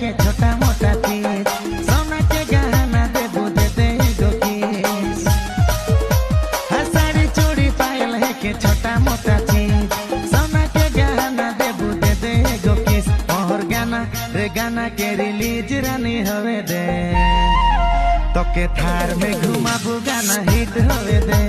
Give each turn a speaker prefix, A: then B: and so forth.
A: के छोटा मोटा चीज सोना के गहना देबू दे दे गो किस साड़ी चूड़ी पायल है के छोटा मोटा चीज सोना के गहना देबू दे दे गो किस मोहर गाना रे गाना के रिलीज रानी हवे दे तो के थार में घुमाबू गाना हिट होवे दे।